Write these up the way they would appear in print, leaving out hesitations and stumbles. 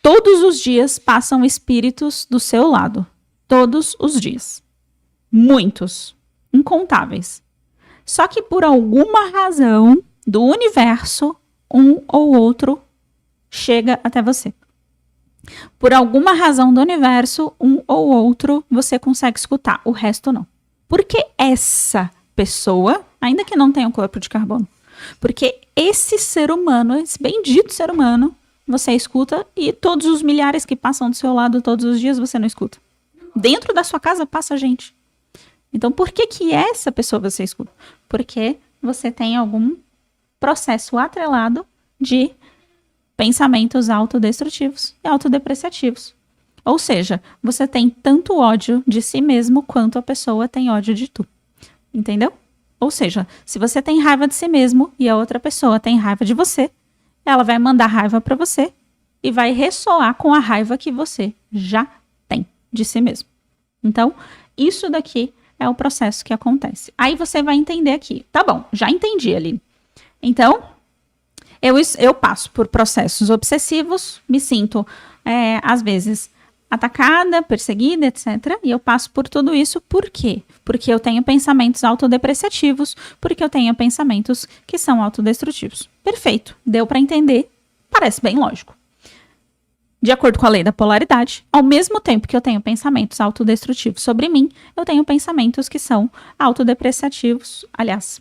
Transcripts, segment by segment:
Todos os dias passam espíritos do seu lado. Todos os dias. Muitos. Incontáveis. Só que por alguma razão do universo, um ou outro chega até você. Por alguma razão do universo, um ou outro você consegue escutar, o resto não. Porque essa pessoa, ainda que não tenha um corpo de carbono, porque esse ser humano, esse bendito ser humano, você escuta e todos os milhares que passam do seu lado todos os dias você não escuta. Dentro da sua casa passa gente. Então, por que essa pessoa você escuta? Porque você tem algum processo atrelado de pensamentos autodestrutivos e autodepreciativos. Ou seja, você tem tanto ódio de si mesmo quanto a pessoa tem ódio de tu. Entendeu? Ou seja, se você tem raiva de si mesmo e a outra pessoa tem raiva de você, ela vai mandar raiva para você e vai ressoar com a raiva que você já tem de si mesmo. Então, isso daqui é o processo que acontece. Aí você vai entender aqui. Tá bom, já entendi, Aline. Então, eu passo por processos obsessivos, me sinto, às vezes, atacada, perseguida, etc. E eu passo por tudo isso por quê? Porque eu tenho pensamentos autodepreciativos, porque eu tenho pensamentos que são autodestrutivos. Perfeito, deu para entender, parece bem lógico. De acordo com a lei da polaridade, ao mesmo tempo que eu tenho pensamentos autodestrutivos sobre mim, eu tenho pensamentos que são autodepreciativos, aliás,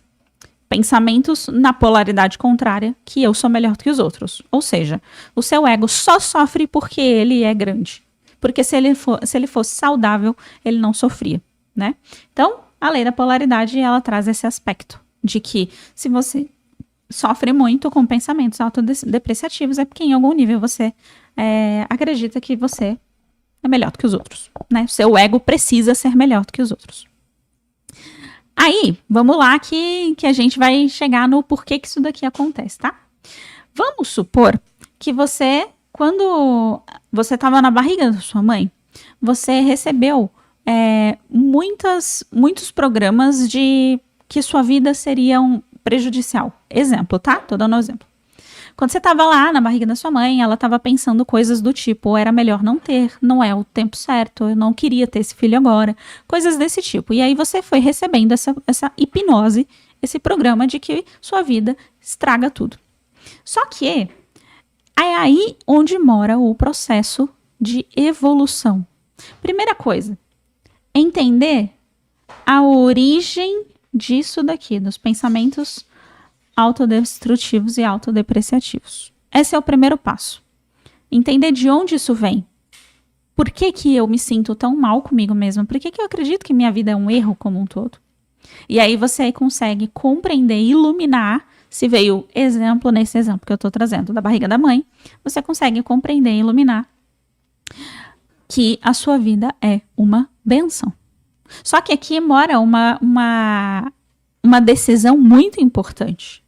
pensamentos na polaridade contrária, que eu sou melhor do que os outros. Ou seja, o seu ego só sofre porque ele é grande. Porque se ele fosse saudável, ele não sofria, né? Então, a lei da polaridade, ela traz esse aspecto de que se você sofre muito com pensamentos autodepreciativos, é porque em algum nível você acredita que você é melhor do que os outros, né? Seu ego precisa ser melhor do que os outros. Aí, vamos lá que a gente vai chegar no porquê que isso daqui acontece, tá? Vamos supor que você, quando você estava na barriga da sua mãe, você recebeu muitos programas de que sua vida seria prejudicial. Exemplo, tá? Tô dando um exemplo. Quando você estava lá na barriga da sua mãe, ela estava pensando coisas do tipo, era melhor não ter, não é o tempo certo, eu não queria ter esse filho agora, coisas desse tipo. E aí você foi recebendo essa hipnose, esse programa de que sua vida estraga tudo. Só que é aí onde mora o processo de evolução. Primeira coisa, entender a origem disso daqui, dos pensamentos autodestrutivos e autodepreciativos. Esse é o primeiro passo. Entender de onde isso vem. Por que eu me sinto tão mal comigo mesma? Por que eu acredito que minha vida é um erro como um todo? E aí você consegue compreender, iluminar, se veio exemplo nesse exemplo que eu estou trazendo da barriga da mãe, você consegue compreender e iluminar que a sua vida é uma bênção. Só que aqui mora uma decisão muito importante.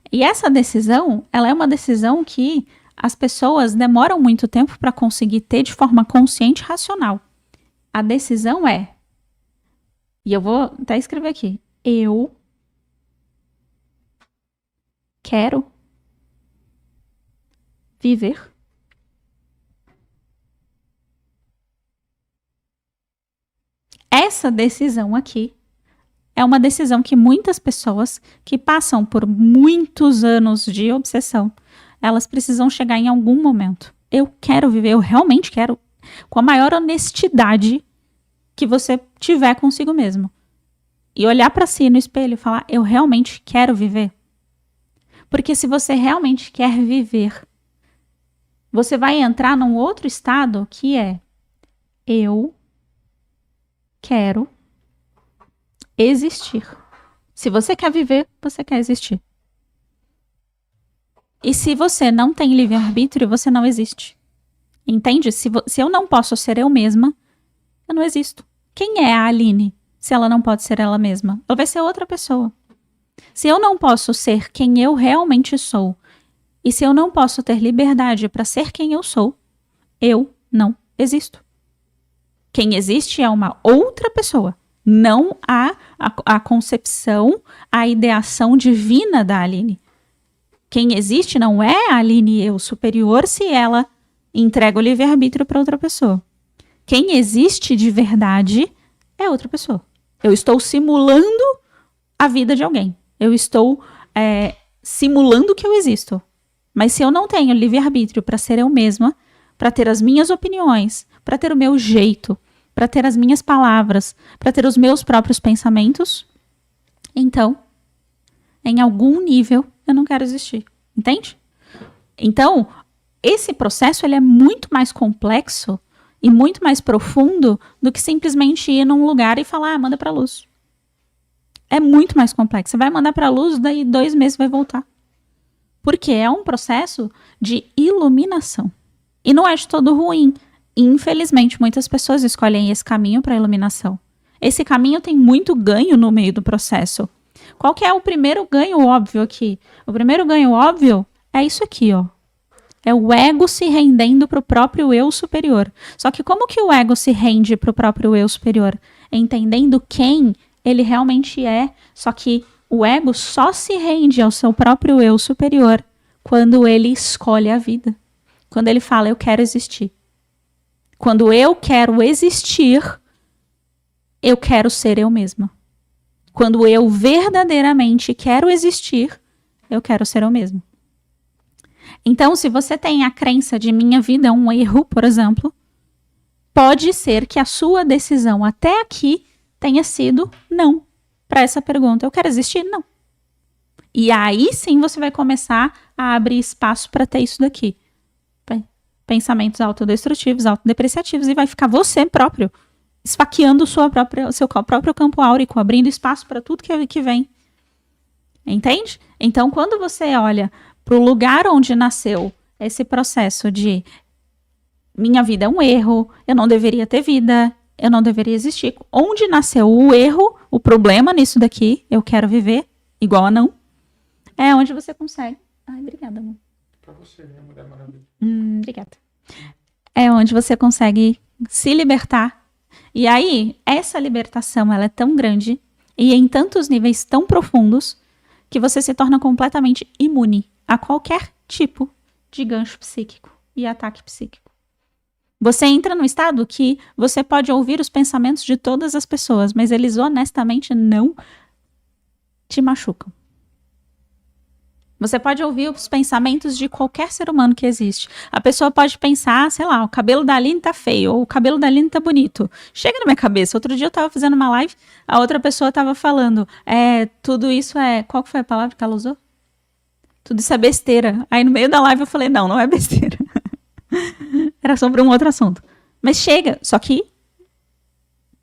E essa decisão, ela é uma decisão que as pessoas demoram muito tempo para conseguir ter de forma consciente e racional. A decisão é, e eu vou até escrever aqui, eu quero viver essa decisão aqui. É uma decisão que muitas pessoas que passam por muitos anos de obsessão, elas precisam chegar em algum momento. Eu quero viver, eu realmente quero, com a maior honestidade que você tiver consigo mesmo. E olhar para si no espelho e falar, eu realmente quero viver. Porque se você realmente quer viver, você vai entrar num outro estado que é, eu quero existir. Se você quer viver, você quer existir. E se você não tem livre-arbítrio, você não existe. Entende? Se eu não posso ser eu mesma, eu não existo. Quem é a Aline se ela não pode ser ela mesma? Ela vai ser outra pessoa. Se eu não posso ser quem eu realmente sou, e se eu não posso ter liberdade para ser quem eu sou, eu não existo. Quem existe é uma outra pessoa. Não a concepção, a ideação divina da Aline. Quem existe não é a Aline eu superior se ela e entrego o livre-arbítrio para outra pessoa. Quem existe de verdade é outra pessoa. Eu estou simulando a vida de alguém. Eu estou simulando que eu existo. Mas se eu não tenho livre-arbítrio para ser eu mesma, para ter as minhas opiniões, para ter o meu jeito, para ter as minhas palavras, para ter os meus próprios pensamentos, então, em algum nível, eu não quero existir. Entende? Então, esse processo ele é muito mais complexo e muito mais profundo do que simplesmente ir num lugar e falar, manda pra luz. É muito mais complexo. Você vai mandar pra luz, daí 2 meses vai voltar. Porque é um processo de iluminação. E não é de todo ruim. Infelizmente, muitas pessoas escolhem esse caminho para iluminação. Esse caminho tem muito ganho no meio do processo. Qual que é o primeiro ganho óbvio aqui? O primeiro ganho óbvio é isso aqui, ó. É o ego se rendendo para o próprio eu superior. Só que como que o ego se rende para o próprio eu superior? Entendendo quem ele realmente é. Só que o ego só se rende ao seu próprio eu superior quando ele escolhe a vida. Quando ele fala, eu quero existir. Quando eu quero existir, eu quero ser eu mesma. Quando eu verdadeiramente quero existir, eu quero ser eu mesma. Então, se você tem a crença de minha vida é um erro, por exemplo, pode ser que a sua decisão até aqui tenha sido não para essa pergunta. Eu quero existir? Não. E aí sim você vai começar a abrir espaço para ter isso daqui. Pensamentos autodestrutivos, autodepreciativos, e vai ficar você próprio esfaqueando o seu próprio campo áurico, abrindo espaço para tudo que vem. Entende? Então, quando você olha para o lugar onde nasceu esse processo de minha vida é um erro, eu não deveria ter vida, eu não deveria existir. Onde nasceu o erro, o problema nisso daqui, eu quero viver igual a não, é onde você consegue. Ai, obrigada, amor. Pra você, minha mulher maravilha. Obrigada. É onde você consegue se libertar. E aí, essa libertação, ela é tão grande e em tantos níveis tão profundos que você se torna completamente imune a qualquer tipo de gancho psíquico e ataque psíquico. Você entra num estado que você pode ouvir os pensamentos de todas as pessoas, mas eles honestamente não te machucam. Você pode ouvir os pensamentos de qualquer ser humano que existe. A pessoa pode pensar, sei lá, o cabelo da Aline tá feio, ou o cabelo da Aline tá bonito. Chega na minha cabeça. Outro dia eu tava fazendo uma live, a outra pessoa tava falando, tudo isso é... Qual que foi a palavra que ela usou? Tudo isso é besteira. Aí no meio da live eu falei, não é besteira. Era sobre um outro assunto. Mas chega, só que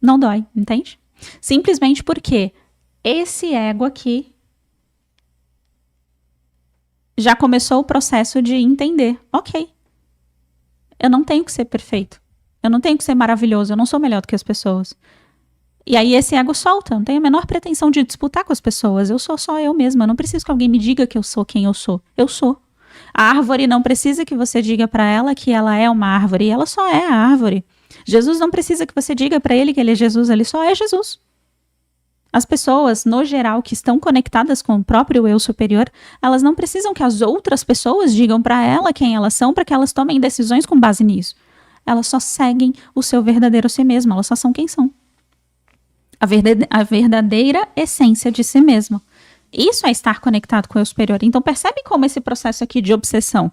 não dói, entende? Simplesmente porque esse ego aqui já começou o processo de entender, ok, eu não tenho que ser perfeito, eu não tenho que ser maravilhoso, eu não sou melhor do que as pessoas. E aí esse ego solta, não tenho a menor pretensão de disputar com as pessoas, eu sou só eu mesma, eu não preciso que alguém me diga que eu sou quem eu sou. A árvore não precisa que você diga para ela que ela é uma árvore, ela só é a árvore. Jesus não precisa que você diga para ele que ele é Jesus, ele só é Jesus. As pessoas, no geral, que estão conectadas com o próprio eu superior, elas não precisam que as outras pessoas digam para ela quem elas são para que elas tomem decisões com base nisso. Elas só seguem o seu verdadeiro si mesmo, elas só são quem são. A verdadeira essência de si mesmo. Isso é estar conectado com o eu superior. Então percebe como esse processo aqui de obsessão,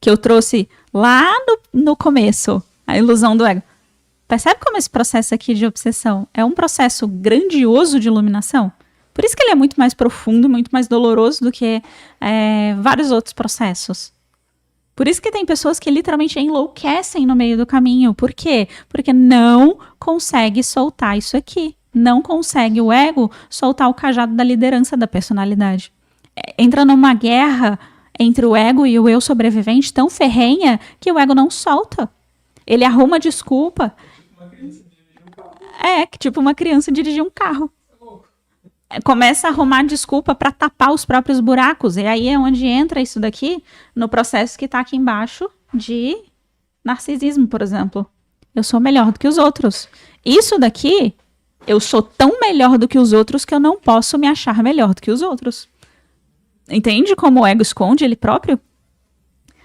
que eu trouxe lá no começo, a ilusão do ego, percebe como esse processo aqui de obsessão é um processo grandioso de iluminação? Por isso que ele é muito mais profundo, muito mais doloroso do que vários outros processos. Por isso que tem pessoas que literalmente enlouquecem no meio do caminho. Por quê? Porque não consegue soltar isso aqui. Não consegue o ego soltar o cajado da liderança da personalidade. Entra numa guerra entre o ego e o eu sobrevivente tão ferrenha que o ego não solta. Ele arruma desculpa. Tipo uma criança dirigir um carro. Começa a arrumar desculpa para tapar os próprios buracos. E aí é onde entra isso daqui, no processo que está aqui embaixo de narcisismo, por exemplo. Eu sou melhor do que os outros. Isso daqui, eu sou tão melhor do que os outros que eu não posso me achar melhor do que os outros. Entende como o ego esconde ele próprio?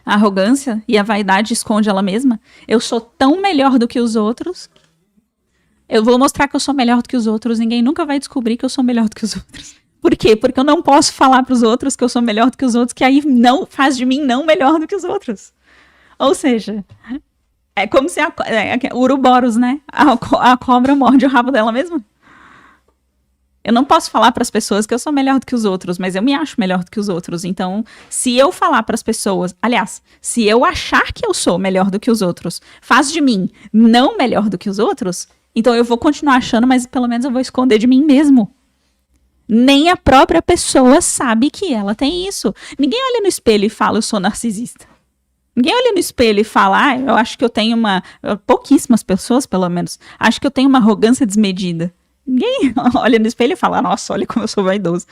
A arrogância e a vaidade esconde ela mesma. Eu sou tão melhor do que os outros. Eu vou mostrar que eu sou melhor do que os outros. Ninguém nunca vai descobrir que eu sou melhor do que os outros. Por quê? Porque eu não posso falar para os outros que eu sou melhor do que os outros, que aí não faz de mim não melhor do que os outros. Ou seja, é como se o Uroboros, né? A cobra morde o rabo dela mesma. Eu não posso falar para as pessoas que eu sou melhor do que os outros, mas eu me acho melhor do que os outros. Então, se eu falar para as pessoas, aliás, se eu achar que eu sou melhor do que os outros, faz de mim não melhor do que os outros, então eu vou continuar achando, mas pelo menos eu vou esconder de mim mesmo. Nem a própria pessoa sabe que ela tem isso. Ninguém olha no espelho e fala, eu sou narcisista. Ninguém olha no espelho e fala, eu acho que eu tenho pouquíssimas pessoas, pelo menos, acho que eu tenho uma arrogância desmedida. Ninguém olha no espelho e fala, nossa, olha como eu sou vaidoso.